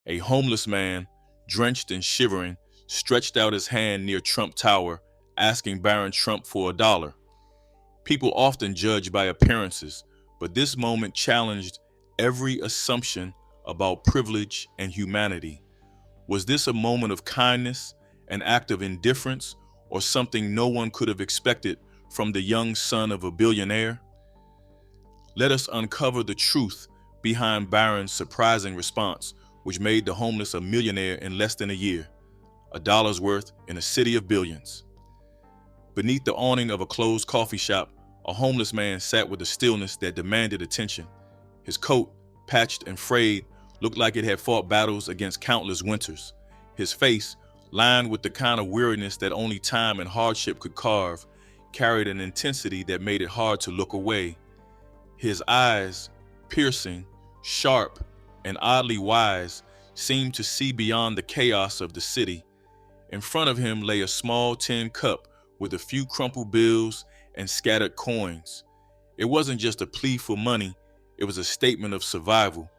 A homeless man, drenched and shivering, stretched out his hand near Trump Tower, asking Barron Trump for $1. People often judge by appearances, but this moment challenged every assumption about privilege and humanity. Was this a moment of kindness, an act of indifference, or something no one could have expected from the young son of a billionaire? Let us uncover the truth behind Barron's surprising response, which made the homeless a millionaire in less than a year, a dollar's worth in a city of billions. Beneath the awning of a closed coffee shop, a homeless man sat with a stillness that demanded attention. His coat, patched and frayed, looked like it had fought battles against countless winters. His face, lined with the kind of weariness that only time and hardship could carve, carried an intensity that made it hard to look away. His eyes, piercing, sharp, and oddly wise, seemed to see beyond the chaos of the city. In front of him lay a small tin cup with a few crumpled bills and scattered coins. It wasn't just a plea for money, it was a statement of survival.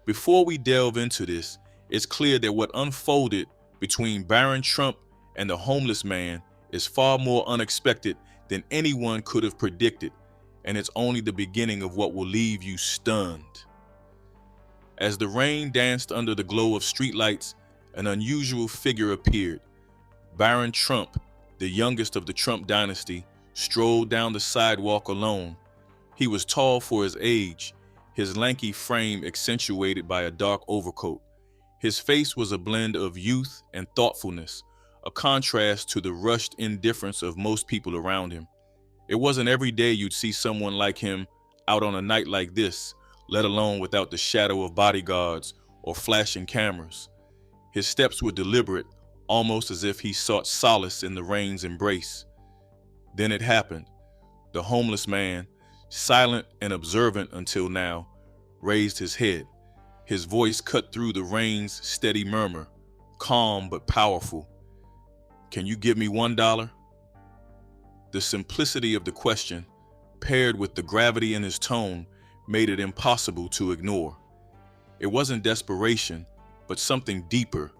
Before we delve into this, it's clear that what unfolded between Barron Trump and the homeless man is far more unexpected than anyone could have predicted, and it's only the beginning of what will leave you stunned. As the rain danced under the glow of streetlights, an unusual figure appeared. Barron Trump, the youngest of the Trump dynasty, strolled down the sidewalk alone. He was tall for his age, his lanky frame accentuated by a dark overcoat. His face was a blend of youth and thoughtfulness, a contrast to the rushed indifference of most people around him. It wasn't every day you'd see someone like him out on a night like this, let alone without the shadow of bodyguards or flashing cameras. His steps were deliberate, almost as if he sought solace in the rain's embrace. Then it happened. The homeless man, silent and observant until now, raised his head. His voice cut through the rain's steady murmur, calm but powerful. "Can you give me $1?" The simplicity of the question, paired with the gravity in his tone, made it impossible to ignore. It wasn't desperation, but something deeper,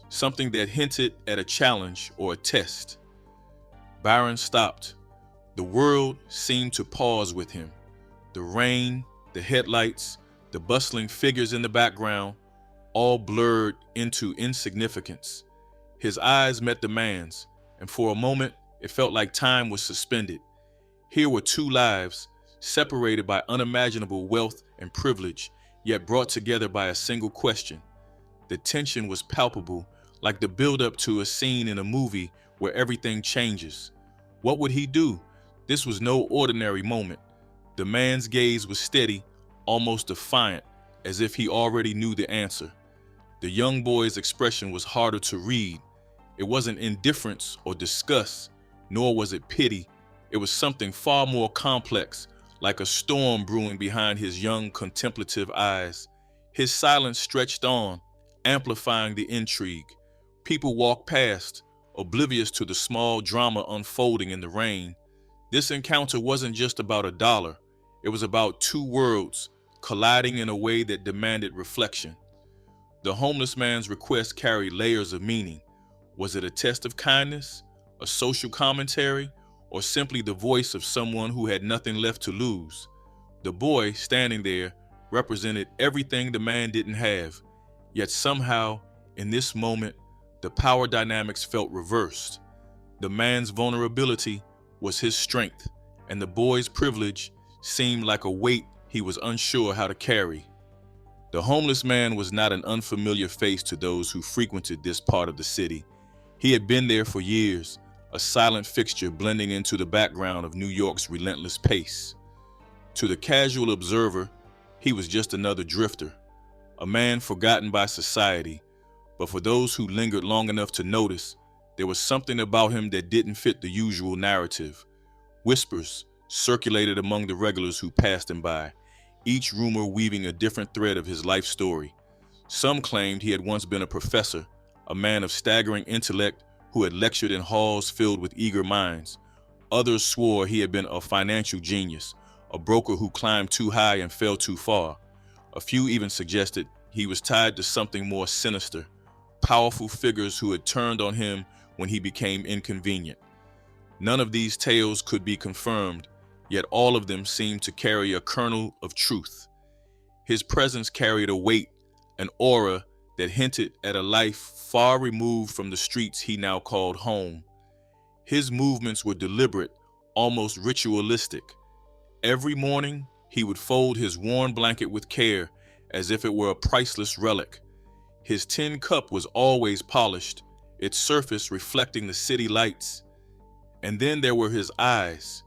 something that hinted at a challenge or a test. Barron stopped. The world seemed to pause with him. The rain, the headlights, the bustling figures in the background, all blurred into insignificance. His eyes met the man's, and for a moment, it felt like time was suspended. Here were two lives, separated by unimaginable wealth and privilege, yet brought together by a single question. The tension was palpable, like the buildup to a scene in a movie where everything changes. What would he do? This was no ordinary moment. The man's gaze was steady, almost defiant, as if he already knew the answer. The young boy's expression was harder to read. It wasn't indifference or disgust, nor was it pity. It was something far more complex, like a storm brewing behind his young, contemplative eyes. His silence stretched on, amplifying the intrigue. People walked past, oblivious to the small drama unfolding in the rain. This encounter wasn't just about $1. It was about two worlds colliding in a way that demanded reflection. The homeless man's request carried layers of meaning. Was it a test of kindness, a social commentary, or simply the voice of someone who had nothing left to lose? The boy, standing there, represented everything the man didn't have. Yet somehow, in this moment, the power dynamics felt reversed. The man's vulnerability was his strength, and the boy's privilege seemed like a weight he was unsure how to carry. The homeless man was not an unfamiliar face to those who frequented this part of the city. He had been there for years, a silent fixture blending into the background of New York's relentless pace. To the casual observer, he was just another drifter, a man forgotten by society. But for those who lingered long enough to notice, there was something about him that didn't fit the usual narrative. Whispers circulated among the regulars who passed him by, each rumor weaving a different thread of his life story. Some claimed he had once been a professor, a man of staggering intellect who had lectured in halls filled with eager minds. Others swore he had been a financial genius, a broker who climbed too high and fell too far. A few even suggested he was tied to something more sinister, powerful figures who had turned on him when he became inconvenient. None of these tales could be confirmed, yet all of them seemed to carry a kernel of truth. His presence carried a weight, an aura that hinted at a life far removed from the streets he now called home. His movements were deliberate, almost ritualistic. Every morning, he would fold his worn blanket with care, as if it were a priceless relic. His tin cup was always polished, its surface reflecting the city lights. And then there were his eyes.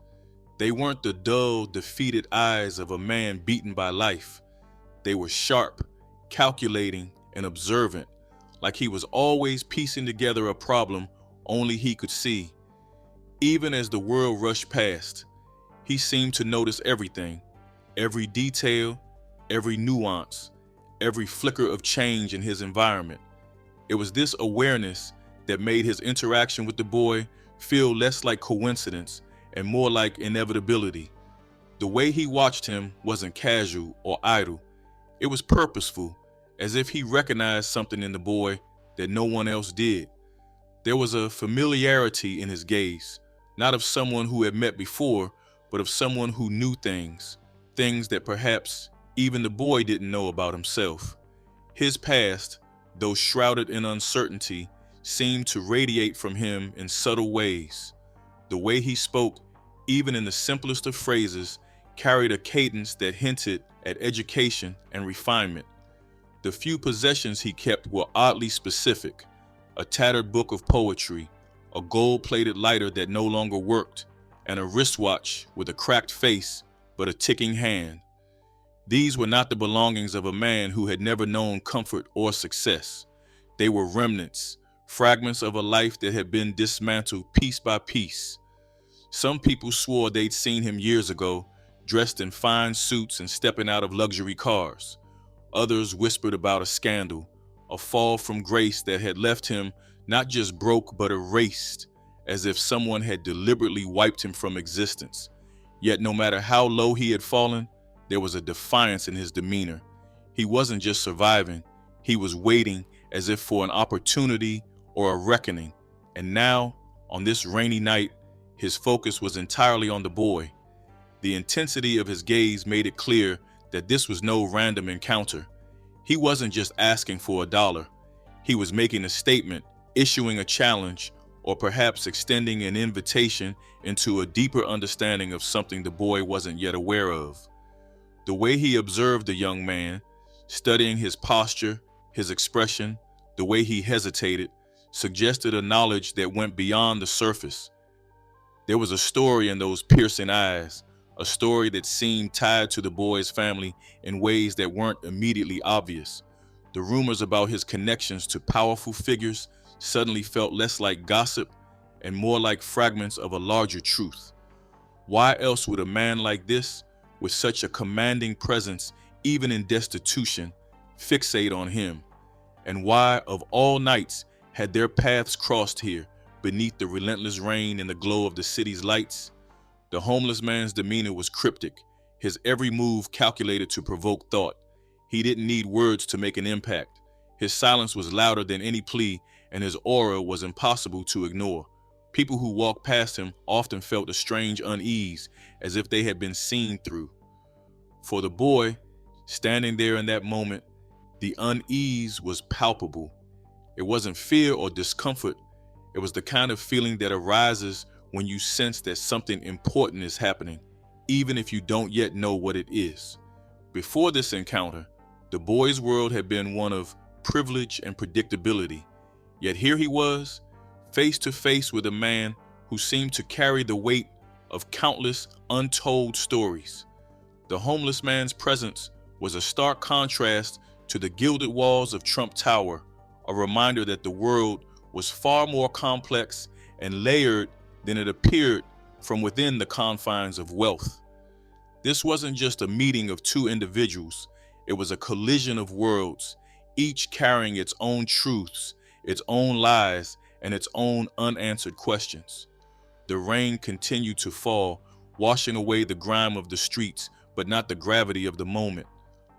They weren't the dull, defeated eyes of a man beaten by life. They were sharp, calculating, and observant, like he was always piecing together a problem only he could see. Even as the world rushed past, he seemed to notice everything, every detail, every nuance, every flicker of change in his environment. It was this awareness that made his interaction with the boy feel less like coincidence and more like inevitability. The way he watched him wasn't casual or idle. It was purposeful, as if he recognized something in the boy that no one else did. There was a familiarity in his gaze, not of someone who had met before, but of someone who knew things that perhaps even the boy didn't know about himself. His past, though shrouded in uncertainty, seemed to radiate from him in subtle ways. The way he spoke, even in the simplest of phrases, carried a cadence that hinted at education and refinement. The few possessions he kept were oddly specific: a tattered book of poetry, a gold-plated lighter that no longer worked, and a wristwatch with a cracked face but a ticking hand. These were not the belongings of a man who had never known comfort or success. They were remnants, fragments of a life that had been dismantled piece by piece. Some people swore they'd seen him years ago, dressed in fine suits and stepping out of luxury cars. Others whispered about a scandal, a fall from grace that had left him not just broke but erased, as if someone had deliberately wiped him from existence. Yet no matter how low he had fallen, there was a defiance in his demeanor. He wasn't just surviving, he was waiting as if for an opportunity or a reckoning. And now, on this rainy night, his focus was entirely on the boy. The intensity of his gaze made it clear that this was no random encounter. He wasn't just asking for $1. He was making a statement, issuing a challenge, or perhaps extending an invitation into a deeper understanding of something the boy wasn't yet aware of. The way he observed the young man, studying his posture, his expression, the way he hesitated, suggested a knowledge that went beyond the surface. There was a story in those piercing eyes, a story that seemed tied to the boy's family in ways that weren't immediately obvious. The rumors about his connections to powerful figures suddenly felt less like gossip and more like fragments of a larger truth. Why else would a man like this, with such a commanding presence even in destitution, fixate on him? And why, of all nights, had their paths crossed here, beneath the relentless rain and the glow of the city's lights? The homeless man's demeanor was cryptic, his every move calculated to provoke thought. He didn't need words to make an impact. His silence was louder than any plea, and his aura was impossible to ignore. People who walked past him often felt a strange unease, as if they had been seen through. For the boy, standing there in that moment, the unease was palpable. It wasn't fear or discomfort. It was the kind of feeling that arises when you sense that something important is happening, even if you don't yet know what it is. Before this encounter, the boy's world had been one of privilege and predictability. Yet here he was, face to face with a man who seemed to carry the weight of countless untold stories. The homeless man's presence was a stark contrast to the gilded walls of Trump Tower, a reminder that the world was far more complex and layered than it appeared from within the confines of wealth. This wasn't just a meeting of two individuals, it was a collision of worlds, each carrying its own truths, its own lies, and its own unanswered questions. The rain continued to fall, washing away the grime of the streets, but not the gravity of the moment.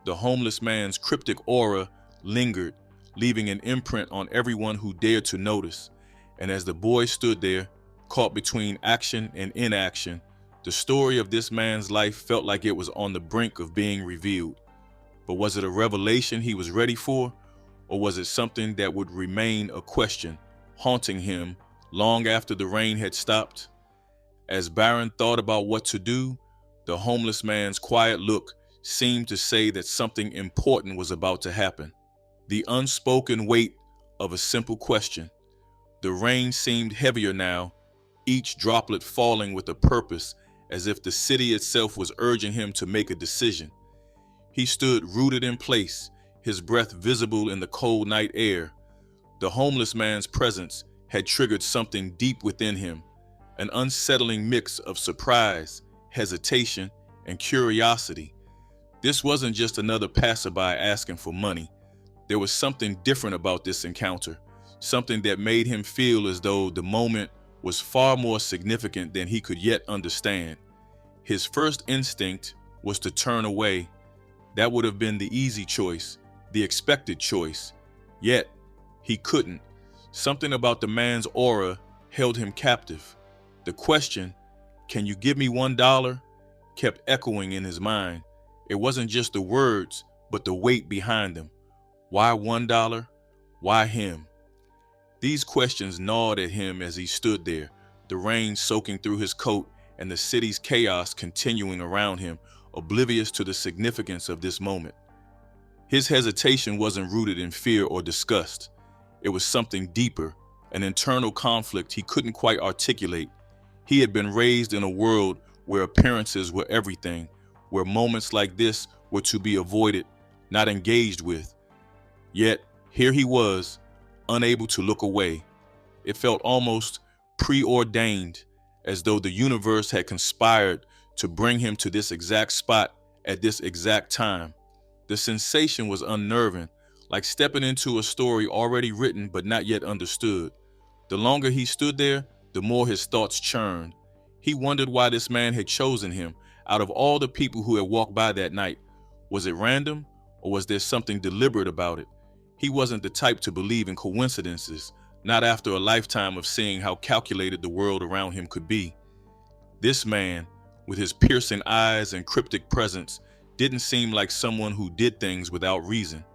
The homeless man's cryptic aura lingered, leaving an imprint on everyone who dared to notice. And as the boy stood there, caught between action and inaction, the story of this man's life felt like it was on the brink of being revealed. But was it a revelation he was ready for, or was it something that would remain a question, haunting him long after the rain had stopped? As Barron thought about what to do, the homeless man's quiet look seemed to say that something important was about to happen. The unspoken weight of a simple question. The rain seemed heavier now, each droplet falling with a purpose, as if the city itself was urging him to make a decision. He stood rooted in place, his breath visible in the cold night air. The homeless man's presence had triggered something deep within him, an unsettling mix of surprise, hesitation, and curiosity. This wasn't just another passerby asking for money. There was something different about this encounter, something that made him feel as though the moment was far more significant than he could yet understand. His first instinct was to turn away. That would have been the easy choice, the expected choice. Yet, he couldn't. Something about the man's aura held him captive. The question, "Can you give me $1?" kept echoing in his mind. It wasn't just the words, but the weight behind them. Why $1? Why him? These questions gnawed at him as he stood there, the rain soaking through his coat and the city's chaos continuing around him, oblivious to the significance of this moment. His hesitation wasn't rooted in fear or disgust. It was something deeper, an internal conflict he couldn't quite articulate. He had been raised in a world where appearances were everything, where moments like this were to be avoided, not engaged with. Yet, here he was, unable to look away. It felt almost preordained, as though the universe had conspired to bring him to this exact spot at this exact time. The sensation was unnerving, like stepping into a story already written but not yet understood. The longer he stood there, the more his thoughts churned. He wondered why this man had chosen him out of all the people who had walked by that night. Was it random, or was there something deliberate about it? He wasn't the type to believe in coincidences, not after a lifetime of seeing how calculated the world around him could be. This man, with his piercing eyes and cryptic presence, didn't seem like someone who did things without reason.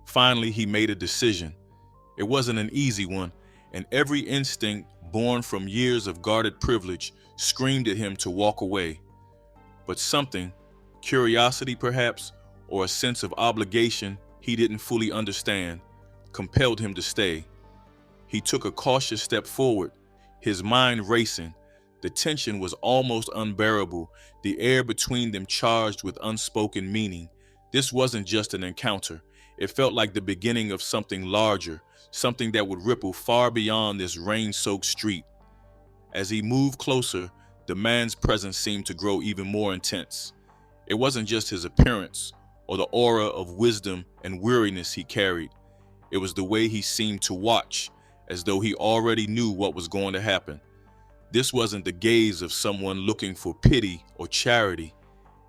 Finally, he made a decision. It wasn't an easy one, and every instinct born from years of guarded privilege screamed at him to walk away. But something, curiosity perhaps, or a sense of obligation he didn't fully understand, compelled him to stay. He took a cautious step forward, his mind racing. The tension was almost unbearable, the air between them charged with unspoken meaning. This wasn't just an encounter. It felt like the beginning of something larger, something that would ripple far beyond this rain-soaked street. As he moved closer, the man's presence seemed to grow even more intense. It wasn't just his appearance or the aura of wisdom and weariness he carried. It was the way he seemed to watch, as though he already knew what was going to happen. This wasn't the gaze of someone looking for pity or charity.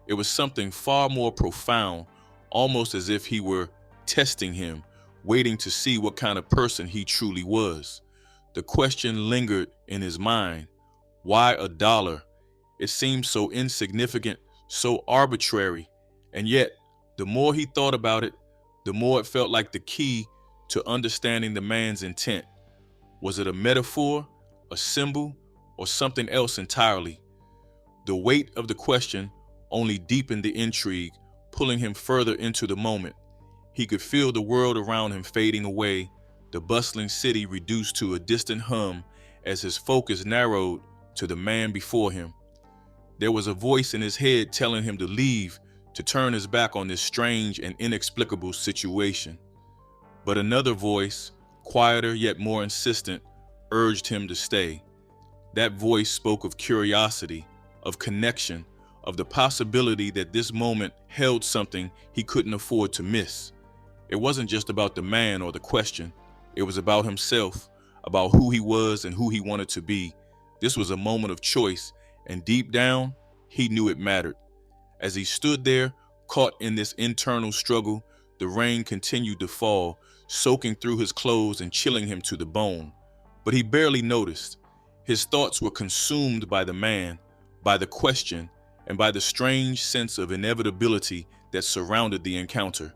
It was something far more profound, almost as if he were testing him, waiting to see what kind of person he truly was. The question lingered in his mind. Why $1? It seemed so insignificant, so arbitrary, and yet, the more he thought about it, the more it felt like the key to understanding the man's intent. Was it a metaphor, a symbol, or something else entirely? The weight of the question only deepened the intrigue, pulling him further into the moment. He could feel the world around him fading away, the bustling city reduced to a distant hum as his focus narrowed to the man before him. There was a voice in his head telling him to leave, to turn his back on this strange and inexplicable situation. But another voice, quieter yet more insistent, urged him to stay. That voice spoke of curiosity, of connection, of the possibility that this moment held something he couldn't afford to miss. It wasn't just about the man or the question. It was about himself, about who he was and who he wanted to be. This was a moment of choice, and deep down, he knew it mattered. As he stood there, caught in this internal struggle, The rain continued to fall, soaking through his clothes and chilling him to the bone. But he barely noticed. His thoughts were consumed by the man, by the question, and by the strange sense of inevitability that surrounded the encounter.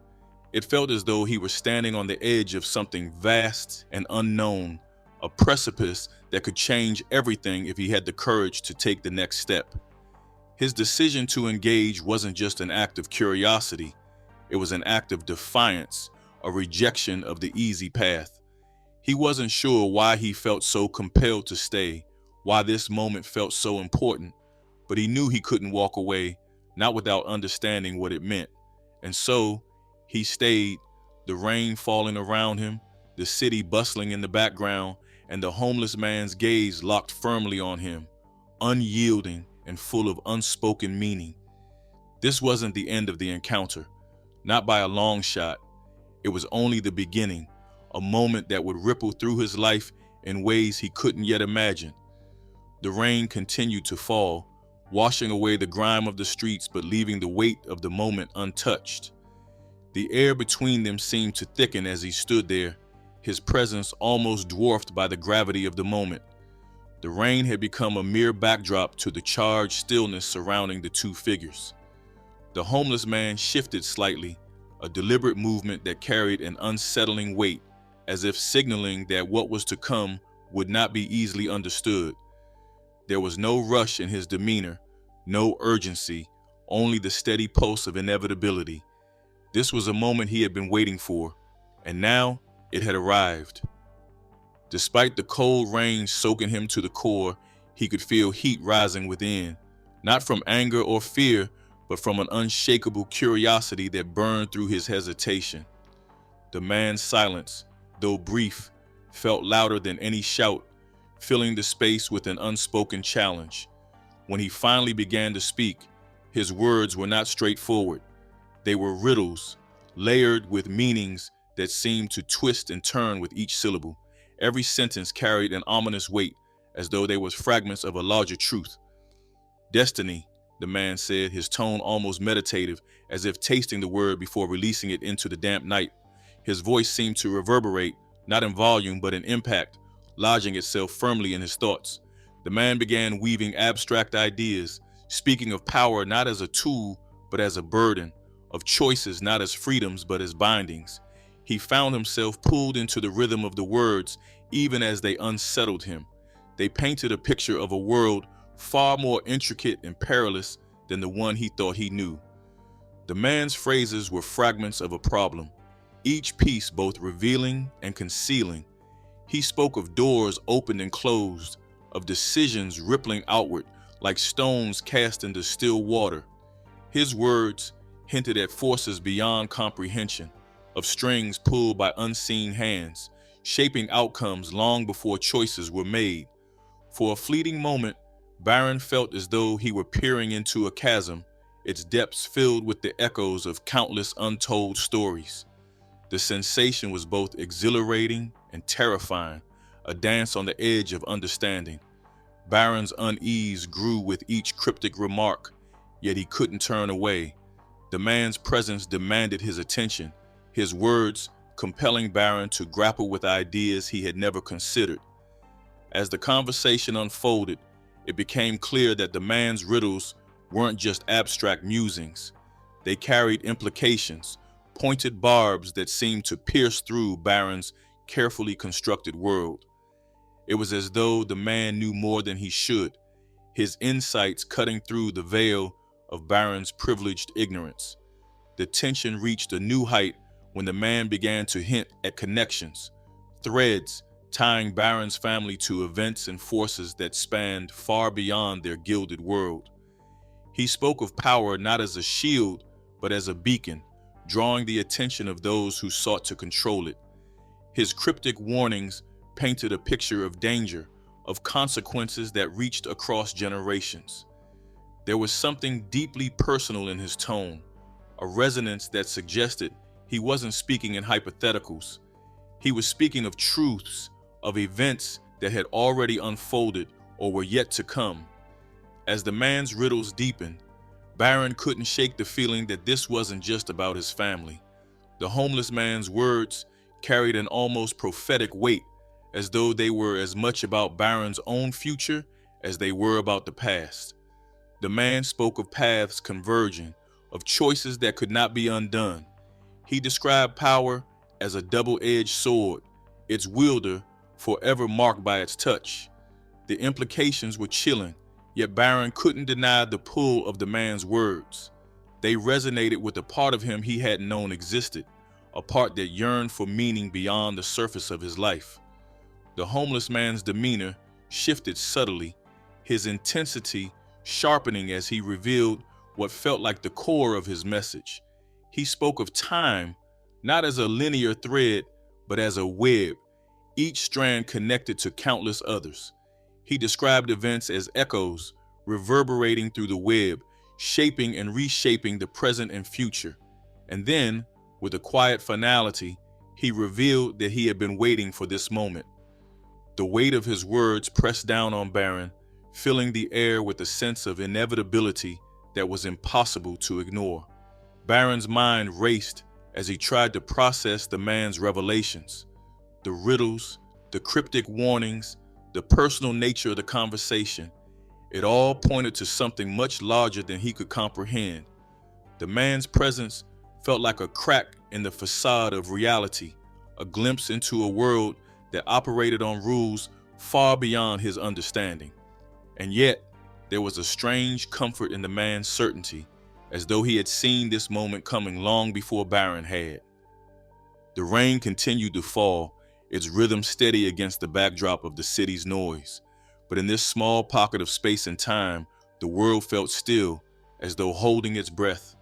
It felt as though he were standing on the edge of something vast and unknown, a precipice that could change everything if he had the courage to take the next step. His decision to engage wasn't just an act of curiosity, it was an act of defiance, a rejection of the easy path. He wasn't sure why he felt so compelled to stay, why this moment felt so important, but he knew he couldn't walk away, not without understanding what it meant. And so, he stayed, the rain falling around him, the city bustling in the background, and the homeless man's gaze locked firmly on him, unyielding and full of unspoken meaning. This wasn't the end of the encounter, not by a long shot. It was only the beginning, a moment that would ripple through his life in ways he couldn't yet imagine. The rain continued to fall, washing away the grime of the streets but leaving the weight of the moment untouched. The air between them seemed to thicken as he stood there, his presence almost dwarfed by the gravity of the moment. The rain had become a mere backdrop to the charged stillness surrounding the two figures. The homeless man shifted slightly, a deliberate movement that carried an unsettling weight, as if signaling that what was to come would not be easily understood. There was no rush in his demeanor, no urgency, only the steady pulse of inevitability. This was a moment he had been waiting for, and now it had arrived. Despite the cold rain soaking him to the core, he could feel heat rising within, not from anger or fear, but from an unshakable curiosity that burned through his hesitation. The man's silence, though brief, felt louder than any shout, filling the space with an unspoken challenge. When he finally began to speak, his words were not straightforward. They were riddles, layered with meanings that seemed to twist and turn with each syllable. Every sentence carried an ominous weight, as though they were fragments of a larger truth. "Destiny," the man said, his tone almost meditative, as if tasting the word before releasing it into the damp night. His voice seemed to reverberate, not in volume but in impact, lodging itself firmly in his thoughts. The man began weaving abstract ideas, speaking of power not as a tool but as a burden, of choices not as freedoms but as bindings. He found himself pulled into the rhythm of the words even as they unsettled him. They painted a picture of a world far more intricate and perilous than the one he thought he knew. The man's phrases were fragments of a problem, each piece both revealing and concealing. He spoke of doors opened and closed, of decisions rippling outward like stones cast into still water. His words hinted at forces beyond comprehension, of strings pulled by unseen hands, shaping outcomes long before choices were made. For a fleeting moment, Barron felt as though he were peering into a chasm, its depths filled with the echoes of countless untold stories. The sensation was both exhilarating and terrifying, a dance on the edge of understanding. Barron's unease grew with each cryptic remark, yet he couldn't turn away. The man's presence demanded his attention, his words compelling Barron to grapple with ideas he had never considered. As the conversation unfolded, it became clear that the man's riddles weren't just abstract musings. They carried implications, pointed barbs that seemed to pierce through Barron's carefully constructed world. It was as though the man knew more than he should, his insights cutting through the veil of Barron's privileged ignorance. The tension reached a new height when the man began to hint at connections, threads tying Barron's family to events and forces that spanned far beyond their gilded world. He spoke of power not as a shield, but as a beacon, drawing the attention of those who sought to control it. His cryptic warnings painted a picture of danger, of consequences that reached across generations. There was something deeply personal in his tone, a resonance that suggested he wasn't speaking in hypotheticals. He was speaking of truths, of events that had already unfolded or were yet to come. As the man's riddles deepened, Barron couldn't shake the feeling that this wasn't just about his family. The homeless man's words carried an almost prophetic weight, as though they were as much about Barron's own future as they were about the past. The man spoke of paths converging, of choices that could not be undone. He described power as a double-edged sword, its wielder forever marked by its touch. The implications were chilling, yet Barron couldn't deny the pull of the man's words. They resonated with a part of him he hadn't known existed, a part that yearned for meaning beyond the surface of his life. The homeless man's demeanor shifted subtly, his intensity sharpening as he revealed what felt like the core of his message. He spoke of time, not as a linear thread, but as a web, each strand connected to countless others. He described events as echoes, reverberating through the web, shaping and reshaping the present and future. And then, with a quiet finality, he revealed that he had been waiting for this moment. The weight of his words pressed down on Barron, filling the air with a sense of inevitability that was impossible to ignore. Barron's mind raced as he tried to process the man's revelations. The riddles, the cryptic warnings, the personal nature of the conversation. It all pointed to something much larger than he could comprehend. The man's presence felt like a crack in the facade of reality, a glimpse into a world that operated on rules far beyond his understanding. And yet, there was a strange comfort in the man's certainty, as though he had seen this moment coming long before Barron had. The rain continued to fall, its rhythm steady against the backdrop of the city's noise. But in this small pocket of space and time, the world felt still, as though holding its breath.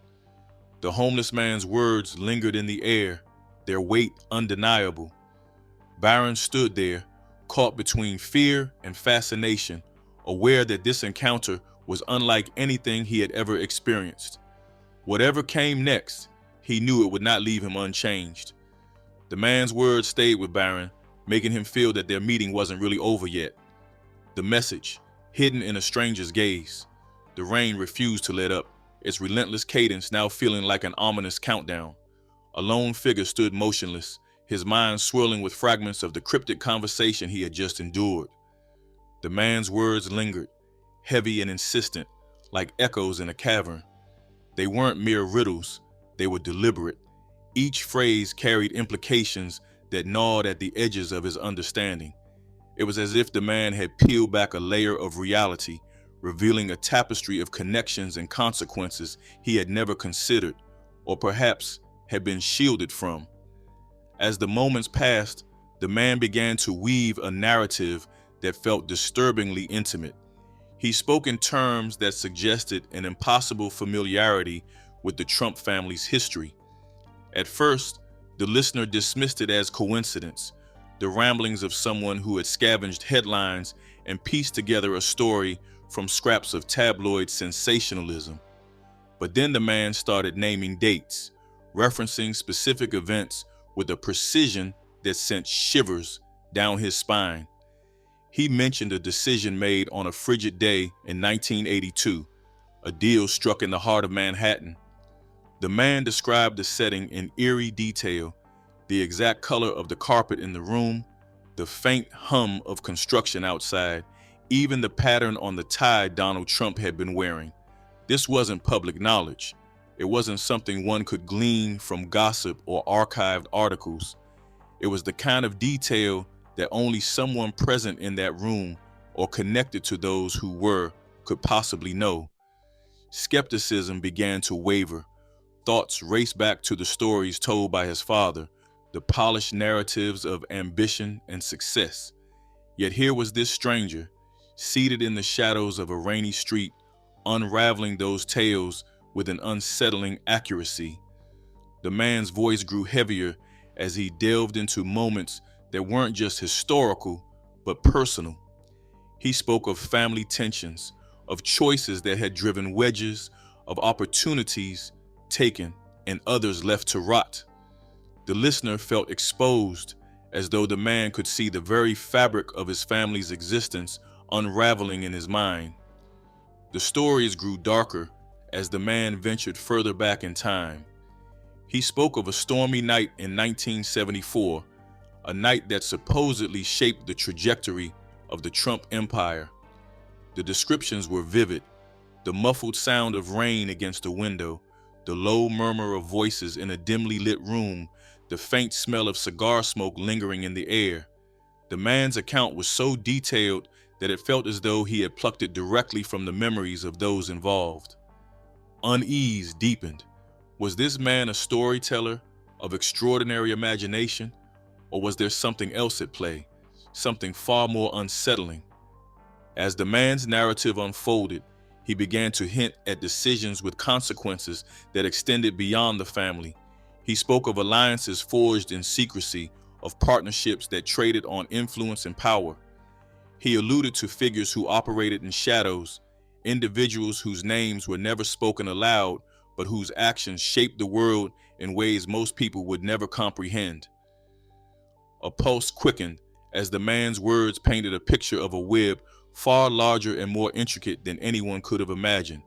The homeless man's words lingered in the air, their weight undeniable. Barron stood there, caught between fear and fascination, aware that this encounter was unlike anything he had ever experienced. Whatever came next, he knew it would not leave him unchanged. The man's words stayed with Barron, making him feel that their meeting wasn't really over yet. The message, hidden in a stranger's gaze. The rain refused to let up, its relentless cadence now feeling like an ominous countdown. A lone figure stood motionless, his mind swirling with fragments of the cryptic conversation he had just endured. The man's words lingered, heavy and insistent, like echoes in a cavern. They weren't mere riddles, they were deliberate. Each phrase carried implications that gnawed at the edges of his understanding. It was as if the man had peeled back a layer of reality, revealing a tapestry of connections and consequences he had never considered, or perhaps had been shielded from. As the moments passed, the man began to weave a narrative that felt disturbingly intimate. He spoke in terms that suggested an impossible familiarity with the Trump family's history. At first, the listener dismissed it as coincidence, the ramblings of someone who had scavenged headlines and pieced together a story from scraps of tabloid sensationalism. But then the man started naming dates, referencing specific events with a precision that sent shivers down his spine. He mentioned a decision made on a frigid day in 1982, a deal struck in the heart of Manhattan. The man described the setting in eerie detail, the exact color of the carpet in the room, the faint hum of construction outside, even the pattern on the tie Donald Trump had been wearing. This wasn't public knowledge. It wasn't something one could glean from gossip or archived articles. It was the kind of detail that only someone present in that room or connected to those who were could possibly know. Skepticism began to waver. Thoughts raced back to the stories told by his father, the polished narratives of ambition and success. Yet here was this stranger, seated in the shadows of a rainy street, unraveling those tales with an unsettling accuracy. The man's voice grew heavier as he delved into moments that weren't just historical, but personal. He spoke of family tensions, of choices that had driven wedges, of opportunities taken and others left to rot. The listener felt exposed, as though the man could see the very fabric of his family's existence unraveling in his mind. The stories grew darker as the man ventured further back in time. He spoke of a stormy night in 1974, a night that supposedly shaped the trajectory of the Trump empire. The descriptions were vivid: the muffled sound of rain against a window, the low murmur of voices in a dimly lit room, the faint smell of cigar smoke lingering in the air. The man's account was so detailed that it felt as though he had plucked it directly from the memories of those involved. Unease deepened. Was this man a storyteller of extraordinary imagination, or was there something else at play, something far more unsettling? As the man's narrative unfolded, he began to hint at decisions with consequences that extended beyond the family. He spoke of alliances forged in secrecy, of partnerships that traded on influence and power. He alluded to figures who operated in shadows, individuals whose names were never spoken aloud, but whose actions shaped the world in ways most people would never comprehend. A pulse quickened as the man's words painted a picture of a web far larger and more intricate than anyone could have imagined.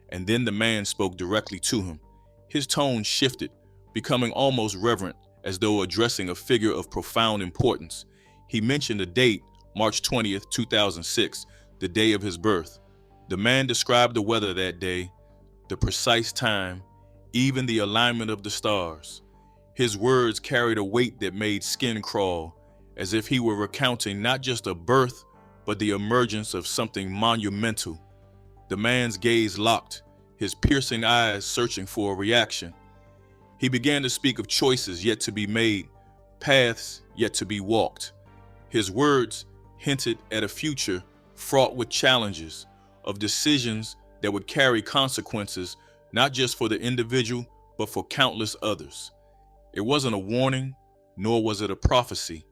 And then the man spoke directly to him. His tone shifted, becoming almost reverent, as though addressing a figure of profound importance. He mentioned a date, March 20th, 2006, the day of his birth. The man described the weather that day, the precise time, even the alignment of the stars. His words carried a weight that made skin crawl, as if he were recounting not just a birth, but the emergence of something monumental. The man's gaze locked, his piercing eyes searching for a reaction. He began to speak of choices yet to be made, paths yet to be walked. His words hinted at a future fraught with challenges, of decisions that would carry consequences not just for the individual, but for countless others. It wasn't a warning, nor was it a prophecy.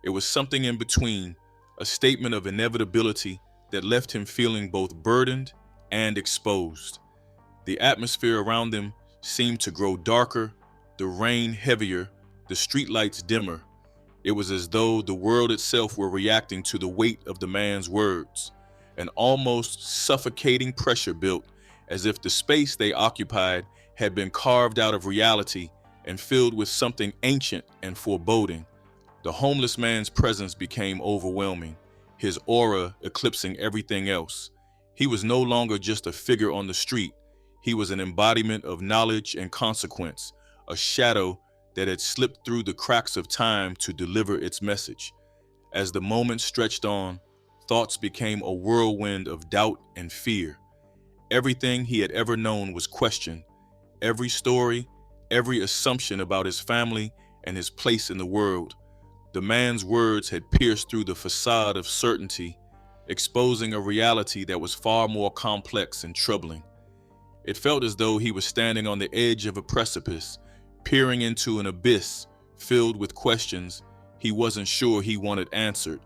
It was something in between, a statement of inevitability that left him feeling both burdened and exposed. The atmosphere around them seemed to grow darker, the rain heavier, the streetlights dimmer. It was as though the world itself were reacting to the weight of the man's words. An almost suffocating pressure built, as if the space they occupied had been carved out of reality and filled with something ancient and foreboding. The homeless man's presence became overwhelming, his aura eclipsing everything else. He was no longer just a figure on the street. He was an embodiment of knowledge and consequence, a shadow that had slipped through the cracks of time to deliver its message. As the moments stretched on, thoughts became a whirlwind of doubt and fear. Everything he had ever known was questioned. Every story, every assumption about his family and his place in the world. The man's words had pierced through the facade of certainty, exposing a reality that was far more complex and troubling. It felt as though he was standing on the edge of a precipice, peering into an abyss filled with questions he wasn't sure he wanted answered.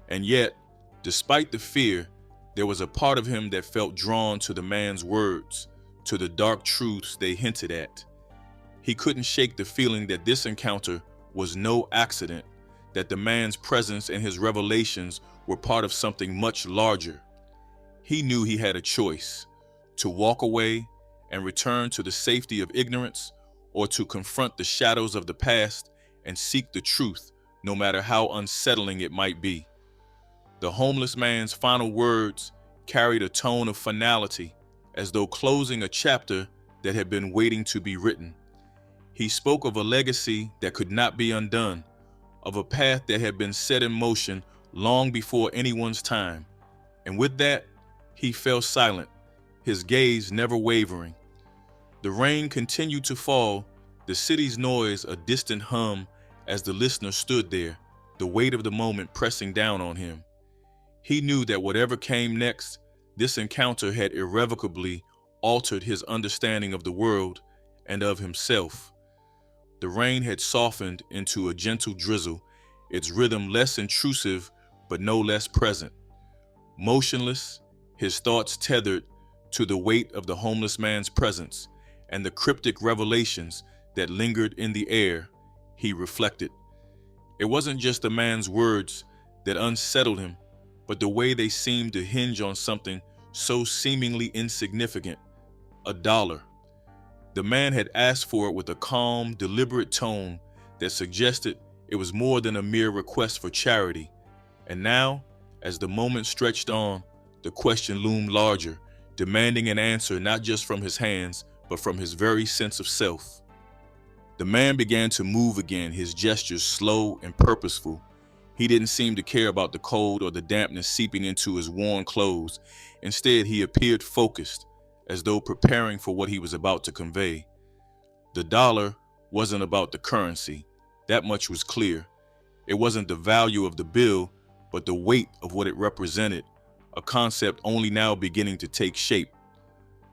And yet, despite the fear, there was a part of him that felt drawn to the man's words, to the dark truths they hinted at. He couldn't shake the feeling that this encounter was no accident, that the man's presence and his revelations were part of something much larger. He knew he had a choice: to walk away and return to the safety of ignorance, or to confront the shadows of the past and seek the truth, no matter how unsettling it might be. The homeless man's final words carried a tone of finality, as though closing a chapter that had been waiting to be written. He spoke of a legacy that could not be undone, of a path that had been set in motion long before anyone's time. And with that, he fell silent, his gaze never wavering. The rain continued to fall, the city's noise a distant hum as the listener stood there, the weight of the moment pressing down on him. He knew that whatever came next, this encounter had irrevocably altered his understanding of the world and of himself. The rain had softened into a gentle drizzle, its rhythm less intrusive but no less present. Motionless, his thoughts tethered to the weight of the homeless man's presence and the cryptic revelations that lingered in the air, he reflected. It wasn't just the man's words that unsettled him, but the way they seemed to hinge on something so seemingly insignificant: $1. The man had asked for it with a calm, deliberate tone that suggested it was more than a mere request for charity. And now, as the moment stretched on, the question loomed larger, demanding an answer not just from his hands, but from his very sense of self. The man began to move again, his gestures slow and purposeful. He didn't seem to care about the cold or the dampness seeping into his worn clothes. Instead, he appeared focused, as though preparing for what he was about to convey. The dollar wasn't about the currency. That much was clear. It wasn't the value of the bill, but the weight of what it represented, a concept only now beginning to take shape.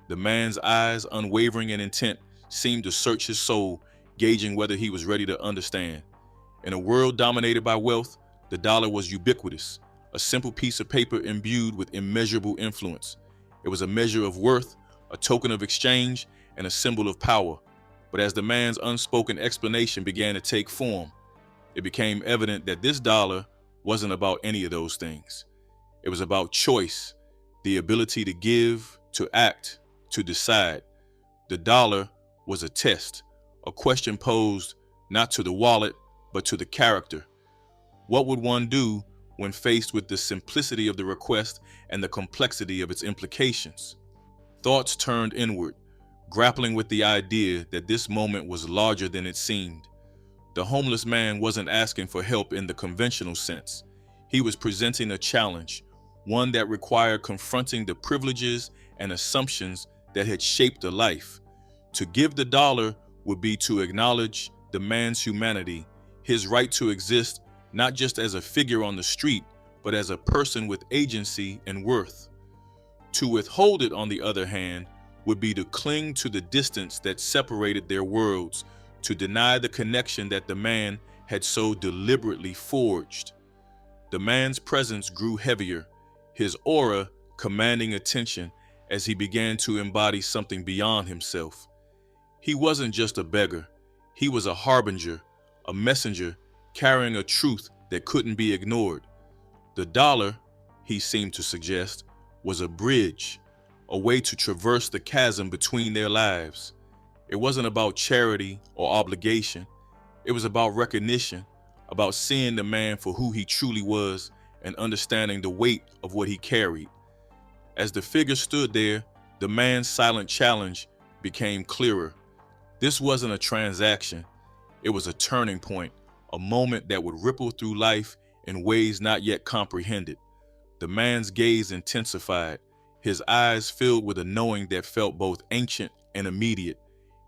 The man's eyes, unwavering and intent, seemed to search his soul, gauging whether he was ready to understand. In a world dominated by wealth, the dollar was ubiquitous, a simple piece of paper imbued with immeasurable influence. It was a measure of worth, a token of exchange, and a symbol of power. But as the man's unspoken explanation began to take form, it became evident that this dollar wasn't about any of those things. It was about choice, the ability to give, to act, to decide. The dollar was a test, a question posed not to the wallet, but to the character. What would one do when faced with the simplicity of the request and the complexity of its implications? Thoughts turned inward, grappling with the idea that this moment was larger than it seemed. The homeless man wasn't asking for help in the conventional sense. He was presenting a challenge, one that required confronting the privileges and assumptions that had shaped a life. To give the dollar would be to acknowledge the man's humanity, his right to exist not just as a figure on the street, but as a person with agency and worth. To withhold it, on the other hand, would be to cling to the distance that separated their worlds, to deny the connection that the man had so deliberately forged. The man's presence grew heavier, his aura commanding attention as he began to embody something beyond himself. He wasn't just a beggar, he was a harbinger, a messenger carrying a truth that couldn't be ignored. The dollar, he seemed to suggest, was a bridge, a way to traverse the chasm between their lives. It wasn't about charity or obligation. It was about recognition, about seeing the man for who he truly was and understanding the weight of what he carried. As the figure stood there, the man's silent challenge became clearer. This wasn't a transaction. It was a turning point, a moment that would ripple through life in ways not yet comprehended. The man's gaze intensified, his eyes filled with a knowing that felt both ancient and immediate.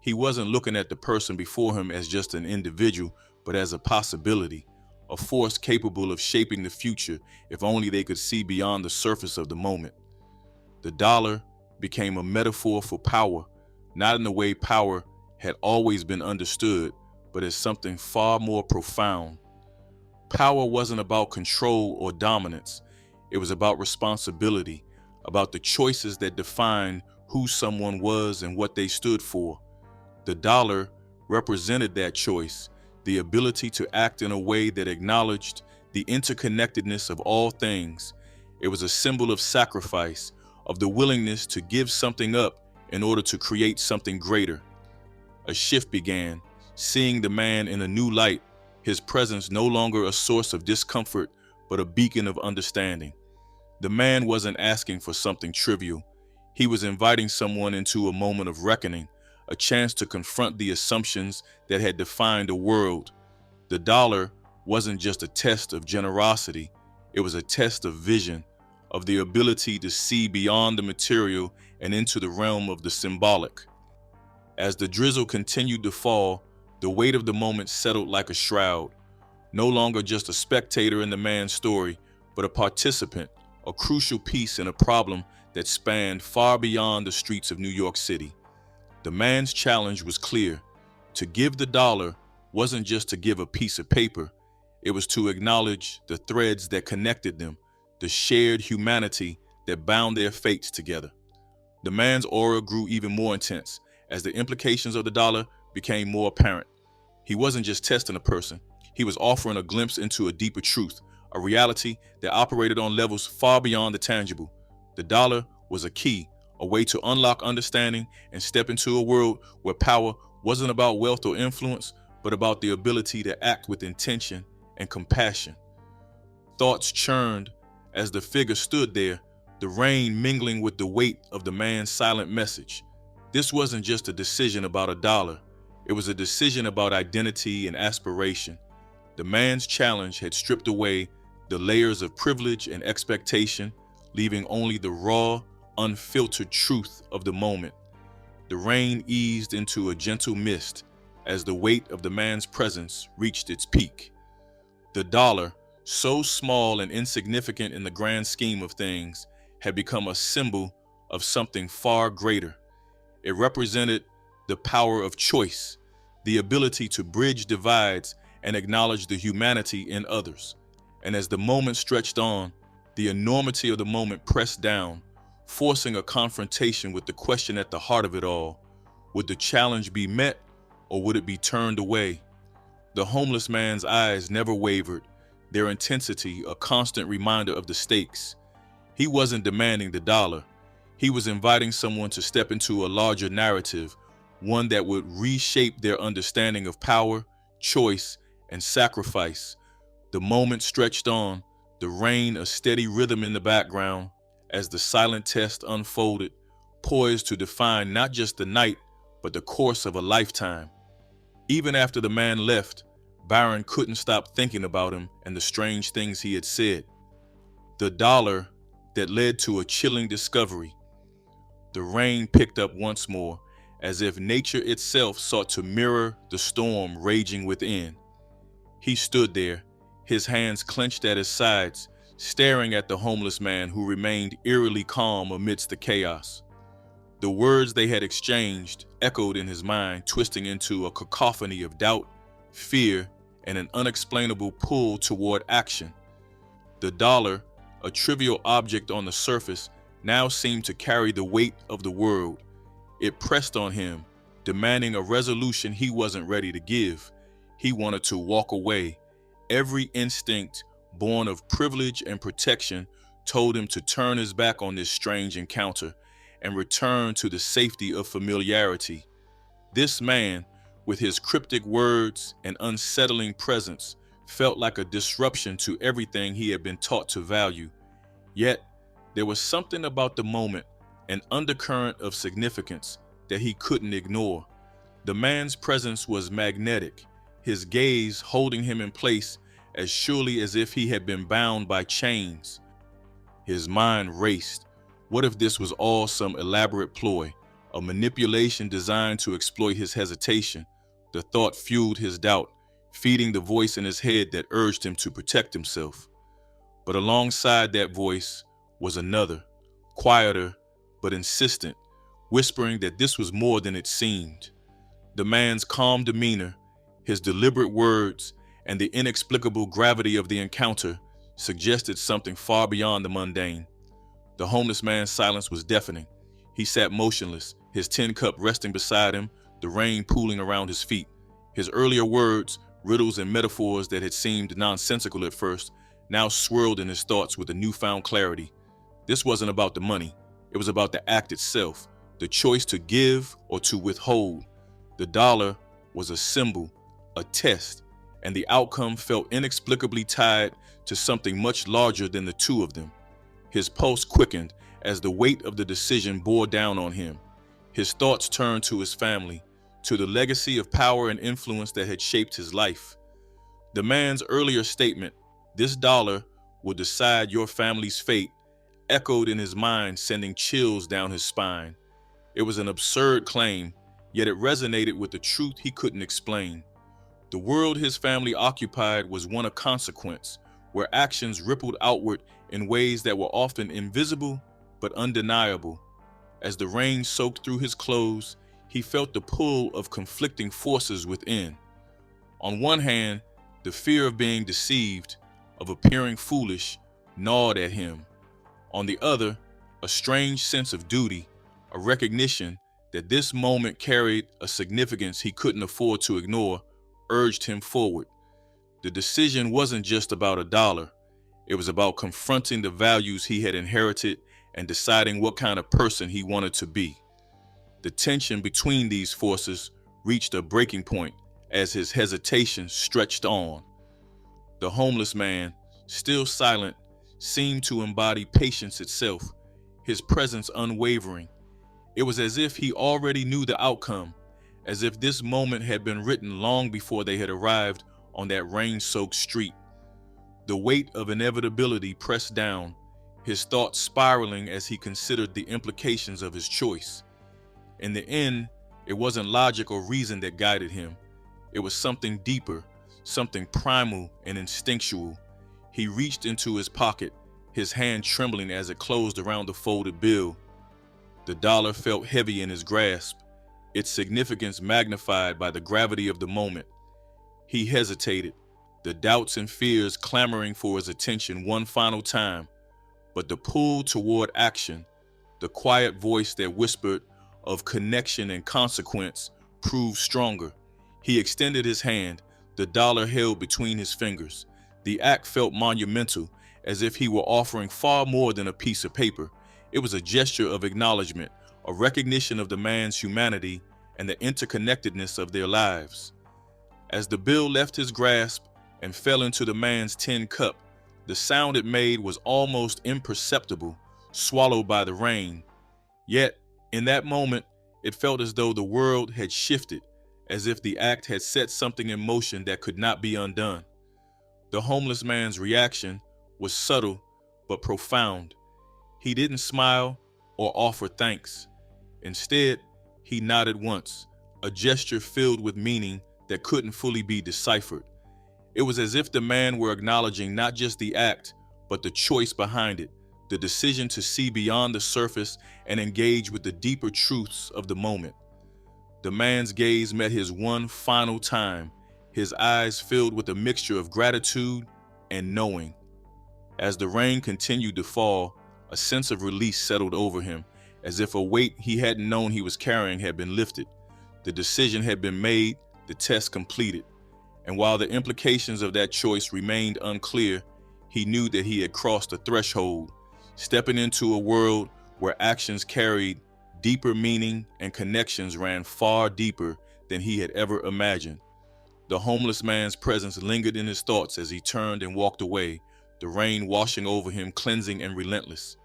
He wasn't looking at the person before him as just an individual, but as a possibility, a force capable of shaping the future if only they could see beyond the surface of the moment. The dollar became a metaphor for power, not in the way power had always been understood, but as something far more profound. Power wasn't about control or dominance. It was about responsibility, about the choices that defined who someone was and what they stood for. The dollar represented that choice, the ability to act in a way that acknowledged the interconnectedness of all things. It was a symbol of sacrifice, of the willingness to give something up in order to create something greater. A shift began, seeing the man in a new light, his presence no longer a source of discomfort, but a beacon of understanding. The man wasn't asking for something trivial. He was inviting someone into a moment of reckoning, a chance to confront the assumptions that had defined the world. The dollar wasn't just a test of generosity, it was a test of vision, of the ability to see beyond the material and into the realm of the symbolic. As the drizzle continued to fall, the weight of the moment settled like a shroud. No longer just a spectator in the man's story, but a participant, a crucial piece in a problem that spanned far beyond the streets of New York City. The man's challenge was clear. To give the dollar wasn't just to give a piece of paper, it was to acknowledge the threads that connected them, the shared humanity that bound their fates together. The man's aura grew even more intense as the implications of the dollar became more apparent. He wasn't just testing a person, he was offering a glimpse into a deeper truth, a reality that operated on levels far beyond the tangible. The dollar was a key, a way to unlock understanding and step into a world where power wasn't about wealth or influence, but about the ability to act with intention and compassion. Thoughts churned as the figure stood there, the rain mingling with the weight of the man's silent message. This wasn't just a decision about a dollar. It was a decision about identity and aspiration. The man's challenge had stripped away the layers of privilege and expectation, leaving only the raw, unfiltered truth of the moment. The rain eased into a gentle mist as the weight of the man's presence reached its peak. The dollar, so small and insignificant in the grand scheme of things, had become a symbol of something far greater. It represented the power of choice, the ability to bridge divides and acknowledge the humanity in others. And as the moment stretched on, the enormity of the moment pressed down, forcing a confrontation with the question at the heart of it all. Would the challenge be met, or would it be turned away? The homeless man's eyes never wavered, their intensity a constant reminder of the stakes. He wasn't demanding the dollar. He was inviting someone to step into a larger narrative, one that would reshape their understanding of power, choice, and sacrifice. The moment stretched on, the rain a steady rhythm in the background, as the silent test unfolded, poised to define not just the night, but the course of a lifetime. Even after the man left, Barron couldn't stop thinking about him and the strange things he had said. The dollar that led to a chilling discovery. The rain picked up once more, as if nature itself sought to mirror the storm raging within. He stood there, his hands clenched at his sides, staring at the homeless man who remained eerily calm amidst the chaos. The words they had exchanged echoed in his mind, twisting into a cacophony of doubt, fear, and an unexplainable pull toward action. The dollar, a trivial object on the surface, now seemed to carry the weight of the world. It pressed on him, demanding a resolution he wasn't ready to give. He wanted to walk away. Every instinct, born of privilege and protection, told him to turn his back on this strange encounter and return to the safety of familiarity. This man, with his cryptic words and unsettling presence, felt like a disruption to everything he had been taught to value. Yet, there was something about the moment, an undercurrent of significance, that he couldn't ignore. The man's presence was magnetic, his gaze holding him in place as surely as if he had been bound by chains. His mind raced. What if this was all some elaborate ploy, a manipulation designed to exploit his hesitation? The thought fueled his doubt, feeding the voice in his head that urged him to protect himself. But alongside that voice was another, quieter but insistent, whispering that this was more than it seemed. The man's calm demeanor, his deliberate words, and the inexplicable gravity of the encounter suggested something far beyond the mundane. The homeless man's silence was deafening. He sat motionless, his tin cup resting beside him, the rain pooling around his feet. His earlier words, riddles and metaphors that had seemed nonsensical at first, now swirled in his thoughts with a newfound clarity. This wasn't about the money. It was about the act itself, the choice to give or to withhold. The dollar was a symbol, a test, and the outcome felt inexplicably tied to something much larger than the two of them. His pulse quickened as the weight of the decision bore down on him. His thoughts turned to his family, to the legacy of power and influence that had shaped his life. The man's earlier statement, "This dollar will decide your family's fate," echoed in his mind, sending chills down his spine. It was an absurd claim, yet it resonated with the truth he couldn't explain. The world his family occupied was one of consequence, where actions rippled outward in ways that were often invisible but undeniable. As the rain soaked through his clothes, he felt the pull of conflicting forces within. On one hand, the fear of being deceived, of appearing foolish, gnawed at him. On the other, a strange sense of duty, a recognition that this moment carried a significance he couldn't afford to ignore, urged him forward. The decision wasn't just about a dollar. It was about confronting the values he had inherited and deciding what kind of person he wanted to be. The tension between these forces reached a breaking point as his hesitation stretched on. The homeless man, still silent, seemed to embody patience itself, his presence unwavering. It was as if he already knew the outcome, as if this moment had been written long before they had arrived on that rain-soaked street. The weight of inevitability pressed down, his thoughts spiraling as he considered the implications of his choice. In the end, it wasn't logic or reason that guided him. It was something deeper, something primal and instinctual. He reached into his pocket, his hand trembling as it closed around the folded bill. The dollar felt heavy in his grasp, its significance magnified by the gravity of the moment. He hesitated, the doubts and fears clamoring for his attention one final time, but the pull toward action, the quiet voice that whispered of connection and consequence, proved stronger. He extended his hand, the dollar held between his fingers. The act felt monumental, as if he were offering far more than a piece of paper. It was a gesture of acknowledgement, a recognition of the man's humanity and the interconnectedness of their lives. As the bill left his grasp and fell into the man's tin cup, the sound it made was almost imperceptible, swallowed by the rain. Yet, in that moment, it felt as though the world had shifted, as if the act had set something in motion that could not be undone. The homeless man's reaction was subtle but profound. He didn't smile or offer thanks. Instead, he nodded once, a gesture filled with meaning that couldn't fully be deciphered. It was as if the man were acknowledging not just the act, but the choice behind it, the decision to see beyond the surface and engage with the deeper truths of the moment. The man's gaze met his one final time, his eyes filled with a mixture of gratitude and knowing. As the rain continued to fall, a sense of release settled over him, as if a weight he hadn't known he was carrying had been lifted. The decision had been made, the test completed. And while the implications of that choice remained unclear, he knew that he had crossed a threshold, stepping into a world where actions carried deeper meaning and connections ran far deeper than he had ever imagined. The homeless man's presence lingered in his thoughts as he turned and walked away, the rain washing over him, cleansing and relentless.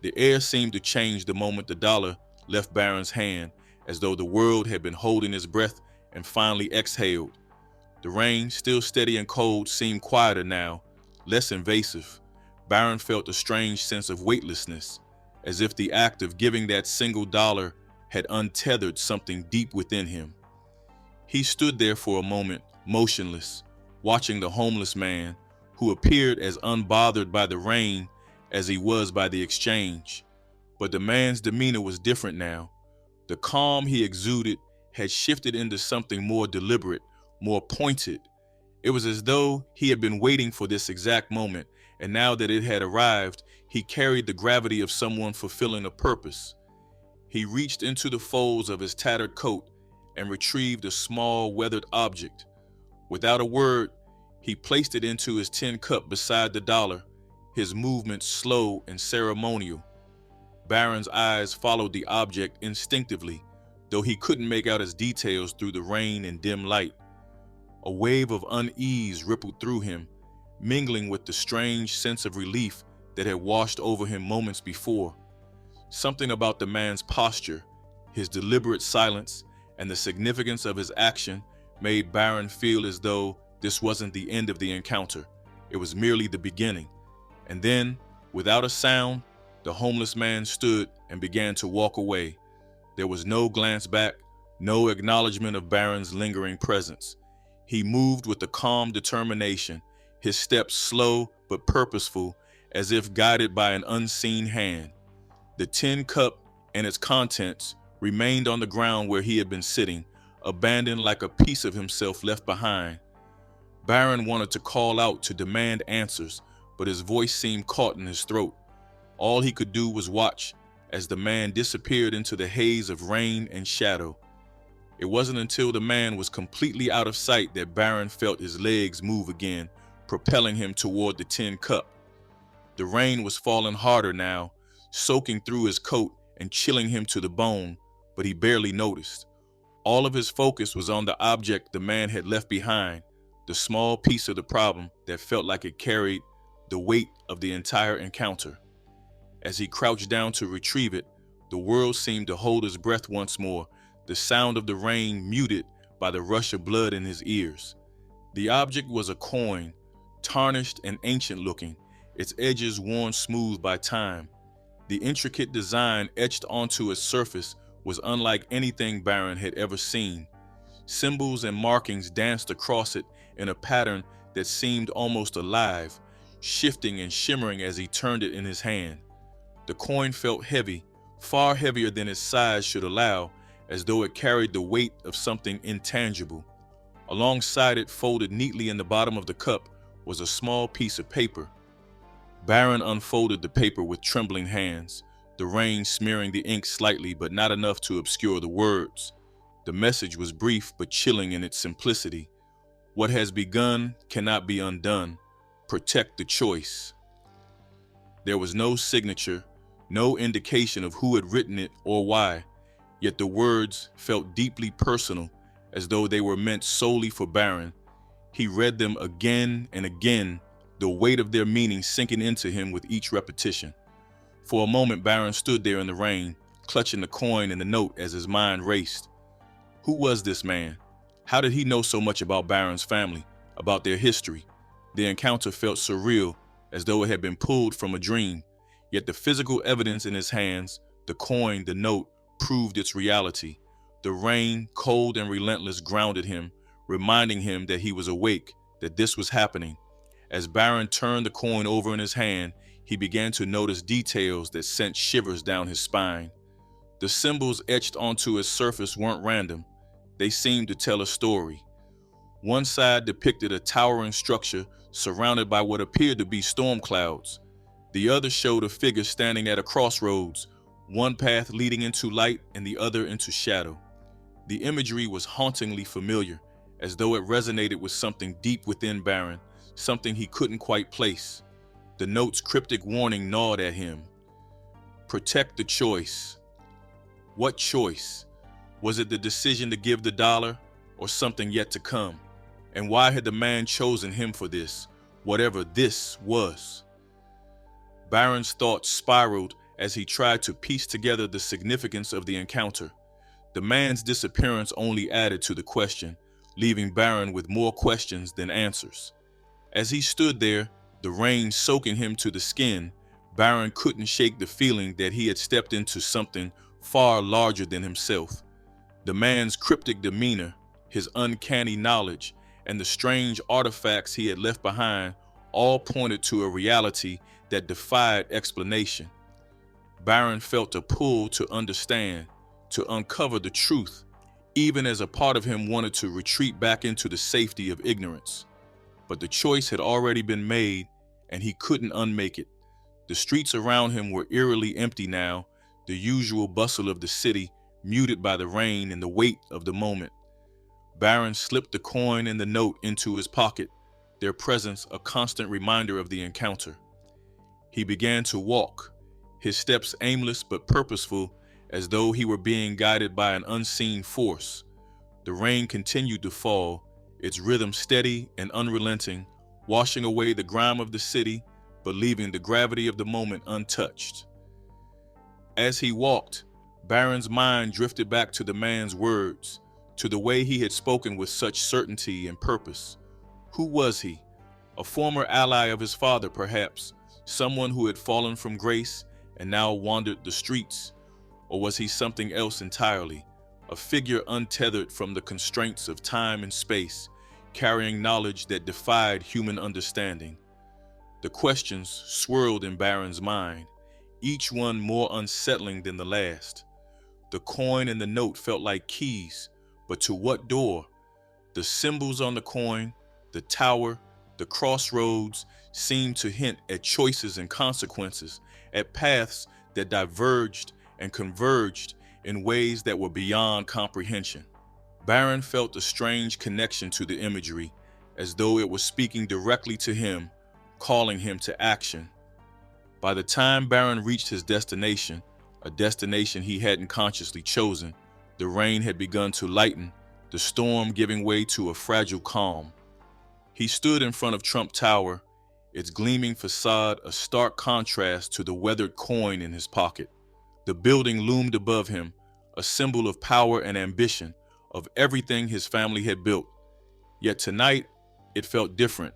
The air seemed to change the moment the dollar left Barron's hand, as though the world had been holding his breath and finally exhaled. The rain, still steady and cold, seemed quieter now, less invasive. Barron felt a strange sense of weightlessness, as if the act of giving that single dollar had untethered something deep within him. He stood there for a moment, motionless, watching the homeless man, who appeared as unbothered by the rain as he was by the exchange. But the man's demeanor was different now. The calm he exuded had shifted into something more deliberate, more pointed. It was as though he had been waiting for this exact moment, and now that it had arrived, he carried the gravity of someone fulfilling a purpose. He reached into the folds of his tattered coat and retrieved a small, weathered object. Without a word, he placed it into his tin cup beside the dollar, his movements slow and ceremonial. Barron's eyes followed the object instinctively, though he couldn't make out its details through the rain and dim light. A wave of unease rippled through him, mingling with the strange sense of relief that had washed over him moments before. Something about the man's posture, his deliberate silence, and the significance of his action made Barron feel as though this wasn't the end of the encounter. It was merely the beginning. And then, without a sound, the homeless man stood and began to walk away. There was no glance back, no acknowledgement of Barron's lingering presence. He moved with a calm determination, his steps slow but purposeful, as if guided by an unseen hand. The tin cup and its contents remained on the ground where he had been sitting, abandoned like a piece of himself left behind. Barron wanted to call out to demand answers, but his voice seemed caught in his throat. All he could do was watch as the man disappeared into the haze of rain and shadow. It wasn't until the man was completely out of sight that Barron felt his legs move again, propelling him toward the tin cup. The rain was falling harder now, soaking through his coat and chilling him to the bone, but he barely noticed. All of his focus was on the object the man had left behind, the small piece of the problem that felt like it carried the weight of the entire encounter. As he crouched down to retrieve it, the world seemed to hold his breath once more, the sound of the rain muted by the rush of blood in his ears. The object was a coin, tarnished and ancient looking, its edges worn smooth by time. The intricate design etched onto its surface was unlike anything Barron had ever seen. Symbols and markings danced across it in a pattern that seemed almost alive, shifting and shimmering as he turned it in his hand. The coin felt heavy, far heavier than its size should allow, as though it carried the weight of something intangible. Alongside it, folded neatly in the bottom of the cup, was a small piece of paper. Barron unfolded the paper with trembling hands, the rain smearing the ink slightly but not enough to obscure the words. The message was brief but chilling in its simplicity. What has begun cannot be undone. Protect the choice. There was no signature, no indication of who had written it or why, yet the words felt deeply personal, as though they were meant solely for Barron. He read them again and again, the weight of their meaning sinking into him with each repetition. For a moment, Barron stood there in the rain, clutching the coin and the note as his mind raced. Who was this man? How did he know so much about Barron's family, about their history? The encounter felt surreal, as though it had been pulled from a dream, yet the physical evidence in his hands, the coin, the note, proved its reality. The rain, cold and relentless, grounded him, reminding him that he was awake, that this was happening. As Barron turned the coin over in his hand, he began to notice details that sent shivers down his spine. The symbols etched onto its surface weren't random. They seemed to tell a story. One side depicted a towering structure surrounded by what appeared to be storm clouds. The other showed a figure standing at a crossroads, one path leading into light and the other into shadow. The imagery was hauntingly familiar, as though it resonated with something deep within Barron, something he couldn't quite place. The note's cryptic warning gnawed at him. Protect the choice. What choice? Was it the decision to give the dollar, or something yet to come? And why had the man chosen him for this, whatever this was? Barron's thoughts spiraled as he tried to piece together the significance of the encounter. The man's disappearance only added to the question, leaving Barron with more questions than answers. As he stood there, the rain soaking him to the skin, Barron couldn't shake the feeling that he had stepped into something far larger than himself. The man's cryptic demeanor, his uncanny knowledge, and the strange artifacts he had left behind all pointed to a reality that defied explanation. Barron felt a pull to understand, to uncover the truth, even as a part of him wanted to retreat back into the safety of ignorance. But the choice had already been made, and he couldn't unmake it. The streets around him were eerily empty now, the usual bustle of the city muted by the rain and the weight of the moment. Barron slipped the coin and the note into his pocket, their presence a constant reminder of the encounter. He began to walk, his steps aimless but purposeful, as though he were being guided by an unseen force. The rain continued to fall, its rhythm steady and unrelenting, washing away the grime of the city, but leaving the gravity of the moment untouched. As he walked, Barron's mind drifted back to the man's words, to the way he had spoken with such certainty and purpose. Who was he? A former ally of his father, perhaps, someone who had fallen from grace and now wandered the streets? Or was he something else entirely, a figure untethered from the constraints of time and space, carrying knowledge that defied human understanding? The questions swirled in Barron's mind, each one more unsettling than the last. The coin and the note felt like keys, but to what door? The symbols on the coin, the tower, the crossroads seemed to hint at choices and consequences, at paths that diverged and converged in ways that were beyond comprehension. Barron felt a strange connection to the imagery, as though it was speaking directly to him, calling him to action. By the time Barron reached his destination, a destination he hadn't consciously chosen, the rain had begun to lighten, the storm giving way to a fragile calm. He stood in front of Trump Tower, its gleaming facade a stark contrast to the weathered coin in his pocket. The building loomed above him, a symbol of power and ambition, of everything his family had built. Yet tonight, it felt different.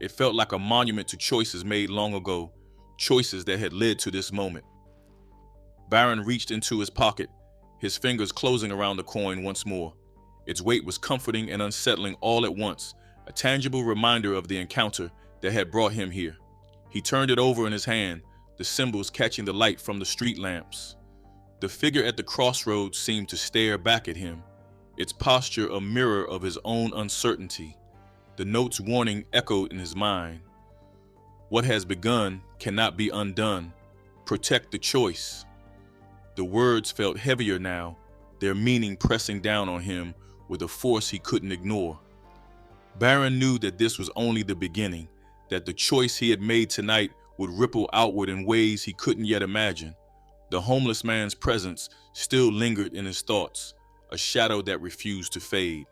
It felt like a monument to choices made long ago, choices that had led to this moment. Barron reached into his pocket, his fingers closing around the coin once more. Its weight was comforting and unsettling all at once, a tangible reminder of the encounter that had brought him here. He turned it over in his hand, the symbols catching the light from the street lamps. The figure at the crossroads seemed to stare back at him, its posture a mirror of his own uncertainty. The note's warning echoed in his mind. What has begun cannot be undone. Protect the choice. The words felt heavier now, their meaning pressing down on him with a force he couldn't ignore. Barron knew that this was only the beginning, that the choice he had made tonight would ripple outward in ways he couldn't yet imagine. The homeless man's presence still lingered in his thoughts, a shadow that refused to fade.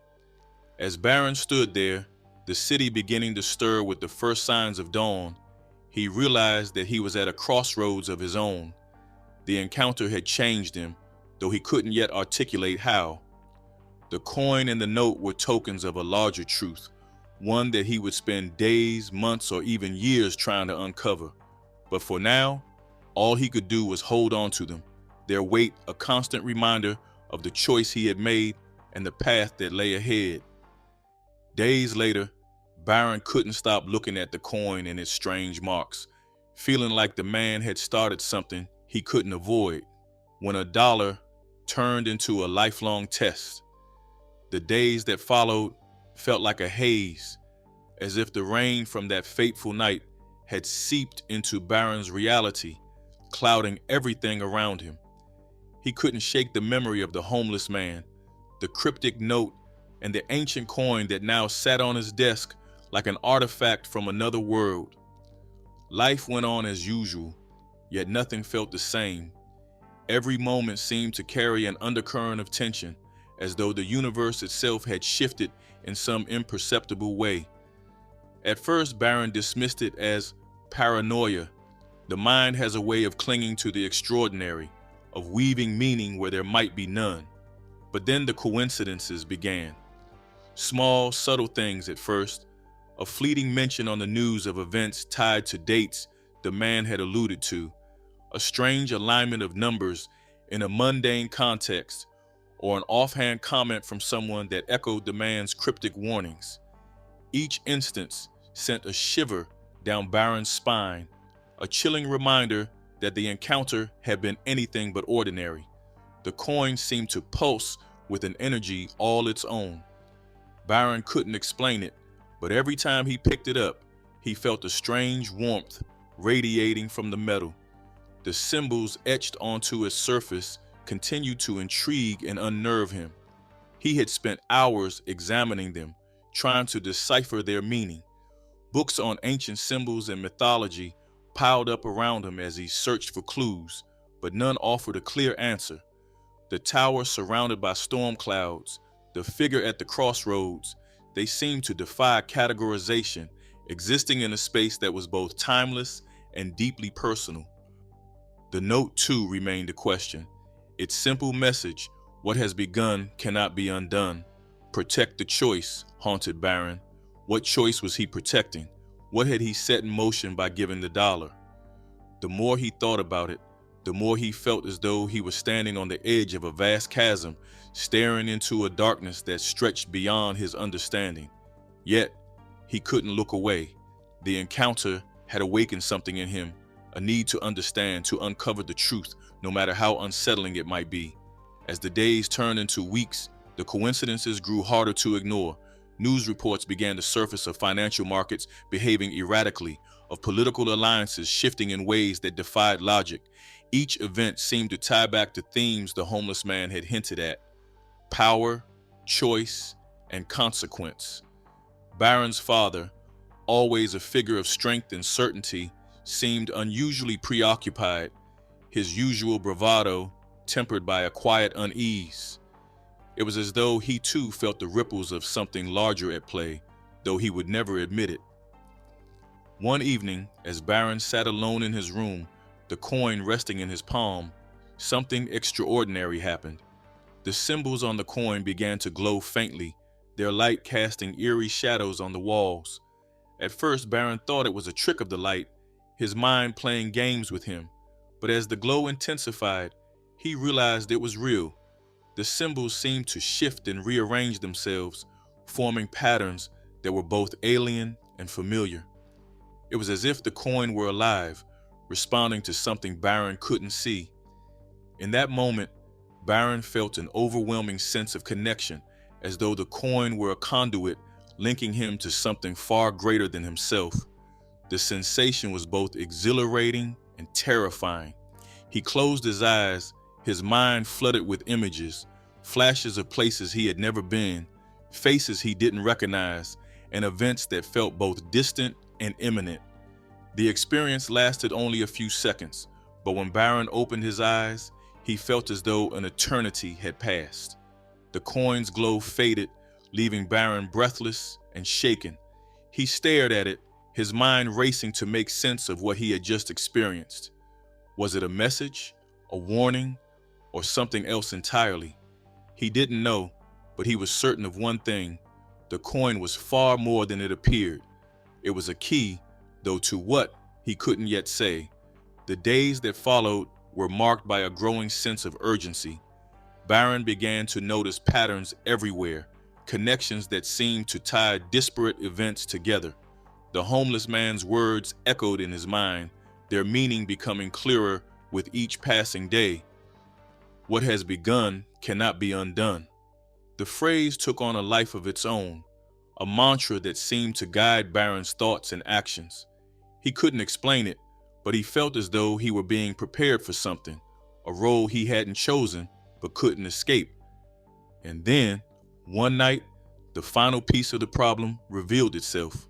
As Barron stood there, the city beginning to stir with the first signs of dawn, he realized that he was at a crossroads of his own. The encounter had changed him, though he couldn't yet articulate how. The coin and the note were tokens of a larger truth, one that he would spend days, months, or even years trying to uncover. But for now, all he could do was hold on to them, their weight a constant reminder of the choice he had made and the path that lay ahead. Days later, Barron couldn't stop looking at the coin and its strange marks, feeling like the man had started something he couldn't avoid. When a dollar turned into a lifelong test, the days that followed felt like a haze, as if the rain from that fateful night had seeped into Barron's reality, clouding everything around him. He couldn't shake the memory of the homeless man, the cryptic note, and the ancient coin that now sat on his desk like an artifact from another world. Life went on as usual, yet nothing felt the same. Every moment seemed to carry an undercurrent of tension, as though the universe itself had shifted in some imperceptible way. At first, Barron dismissed it as paranoia. The mind has a way of clinging to the extraordinary, of weaving meaning where there might be none. But then the coincidences began. Small, subtle things at first, a fleeting mention on the news of events tied to dates the man had alluded to, a strange alignment of numbers in a mundane context, or an offhand comment from someone that echoed the man's cryptic warnings. Each instance sent a shiver down Barron's spine, a chilling reminder that the encounter had been anything but ordinary. The coin seemed to pulse with an energy all its own. Barron couldn't explain it, but every time he picked it up, he felt a strange warmth radiating from the metal. The symbols etched onto its surface continued to intrigue and unnerve him. He had spent hours examining them, trying to decipher their meaning. Books on ancient symbols and mythology piled up around him as he searched for clues, but none offered a clear answer. The tower surrounded by storm clouds, the figure at the crossroads, they seemed to defy categorization, existing in a space that was both timeless and deeply personal. The note, too, remained a question. Its simple message, what has begun cannot be undone. Protect the choice, haunted Barron. What choice was he protecting? What had he set in motion by giving the dollar? The more he thought about it, the more he felt as though he was standing on the edge of a vast chasm, staring into a darkness that stretched beyond his understanding. Yet, he couldn't look away. The encounter had awakened something in him, a need to understand, to uncover the truth, no matter how unsettling it might be. As the days turned into weeks, the coincidences grew harder to ignore. News reports began to surface of financial markets behaving erratically, of political alliances shifting in ways that defied logic. Each event seemed to tie back to themes the homeless man had hinted at: power, choice, and consequence. Barron's father, always a figure of strength and certainty, seemed unusually preoccupied, his usual bravado tempered by a quiet unease. It was as though he too felt the ripples of something larger at play, though he would never admit it. One evening, as Barron sat alone in his room, the coin resting in his palm, something extraordinary happened. The symbols on the coin began to glow faintly, their light casting eerie shadows on the walls. At first, Barron thought it was a trick of the light, his mind playing games with him. But as the glow intensified, he realized it was real. The symbols seemed to shift and rearrange themselves, forming patterns that were both alien and familiar. It was as if the coin were alive, responding to something Barron couldn't see. In that moment, Barron felt an overwhelming sense of connection, as though the coin were a conduit linking him to something far greater than himself. The sensation was both exhilarating and terrifying. He closed his eyes, his mind flooded with images, flashes of places he had never been, faces he didn't recognize, and events that felt both distant and imminent. The experience lasted only a few seconds, but when Barron opened his eyes, he felt as though an eternity had passed. The coin's glow faded, leaving Barron breathless and shaken. He stared at it, his mind racing to make sense of what he had just experienced. Was it a message, a warning, or something else entirely? He didn't know, but he was certain of one thing. The coin was far more than it appeared. It was a key, though to what, he couldn't yet say. The days that followed were marked by a growing sense of urgency. Barron began to notice patterns everywhere, connections that seemed to tie disparate events together. The homeless man's words echoed in his mind, their meaning becoming clearer with each passing day. What has begun cannot be undone. The phrase took on a life of its own, a mantra that seemed to guide Barron's thoughts and actions. He couldn't explain it, but he felt as though he were being prepared for something, a role he hadn't chosen but couldn't escape. And then, one night, the final piece of the problem revealed itself.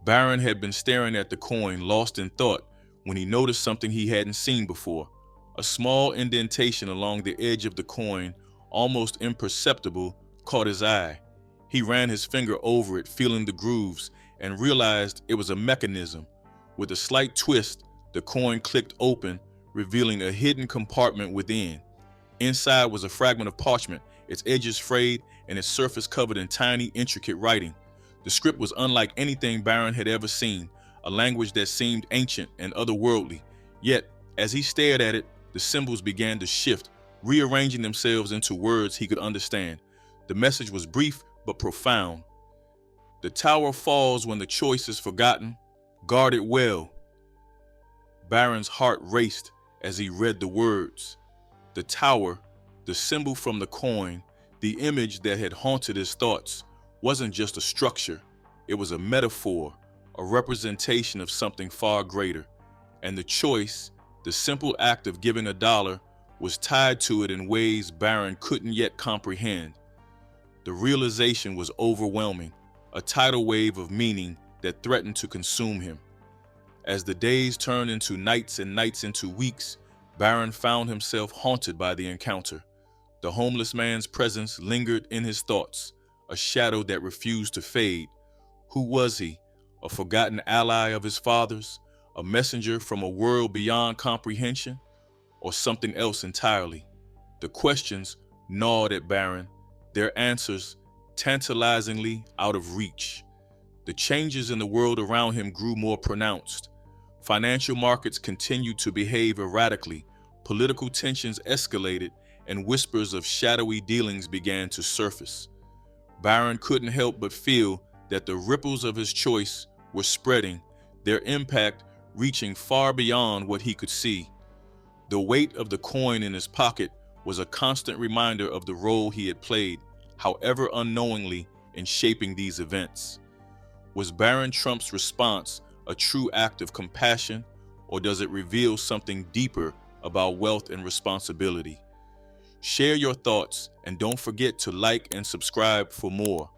Barron had been staring at the coin, lost in thought, when he noticed something he hadn't seen before. A small indentation along the edge of the coin, almost imperceptible, caught his eye. He ran his finger over it, feeling the grooves, and realized it was a mechanism. With a slight twist, the coin clicked open, revealing a hidden compartment within. Inside was a fragment of parchment, its edges frayed and its surface covered in tiny, intricate writing. The script was unlike anything Barron had ever seen, a language that seemed ancient and otherworldly. Yet, as he stared at it, the symbols began to shift, rearranging themselves into words he could understand. The message was brief but profound. The tower falls when the choice is forgotten. Guard it well. Barron's heart raced as he read the words. The tower, the symbol from the coin, the image that had haunted his thoughts, wasn't just a structure. It was a metaphor, a representation of something far greater. And the choice, the simple act of giving $1, was tied to it in ways Barron couldn't yet comprehend. The realization was overwhelming, a tidal wave of meaning that threatened to consume him. As the days turned into nights and nights into weeks, Barron found himself haunted by the encounter. The homeless man's presence lingered in his thoughts, a shadow that refused to fade. Who was he? A forgotten ally of his father's? A messenger from a world beyond comprehension? Or something else entirely? The questions gnawed at Barron, their answers tantalizingly out of reach. The changes in the world around him grew more pronounced. Financial markets continued to behave erratically, political tensions escalated, and whispers of shadowy dealings began to surface. Barron couldn't help but feel that the ripples of his choice were spreading, their impact reaching far beyond what he could see. The weight of the coin in his pocket was a constant reminder of the role he had played, however unknowingly, in shaping these events. Was Barron Trump's response a true act of compassion, or does it reveal something deeper about wealth and responsibility? Share your thoughts and don't forget to like and subscribe for more.